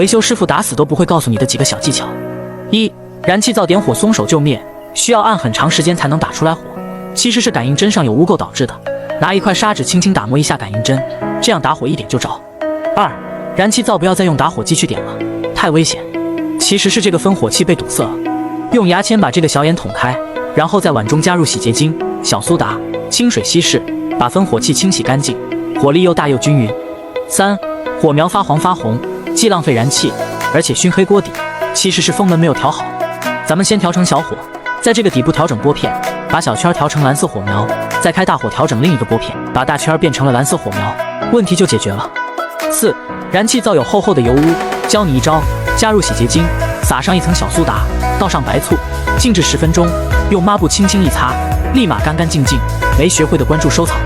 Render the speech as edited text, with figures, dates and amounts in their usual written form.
维修师傅打死都不会告诉你的几个小技巧：一、燃气灶点火松手就灭，需要按很长时间才能打出来火，其实是感应针上有污垢导致的。拿一块砂纸轻轻打磨一下感应针，这样打火一点就着。二、燃气灶不要再用打火机去点了，太危险。其实是这个分火器被堵塞了，用牙签把这个小眼捅开，然后在碗中加入洗洁精、小苏打、清水稀释，把分火器清洗干净，火力又大又均匀。三、火苗发黄发红，既浪费燃气，而且熏黑锅底，其实是风门没有调好。咱们先调成小火，在这个底部调整拨片，把小圈调成蓝色火苗，再开大火调整另一个拨片，把大圈变成了蓝色火苗，问题就解决了。四、燃气灶有厚厚的油污，教你一招，加入洗洁精，撒上一层小苏打，倒上白醋，静置10分钟，用抹布轻轻一擦，立马干干净净。没学会的关注收藏。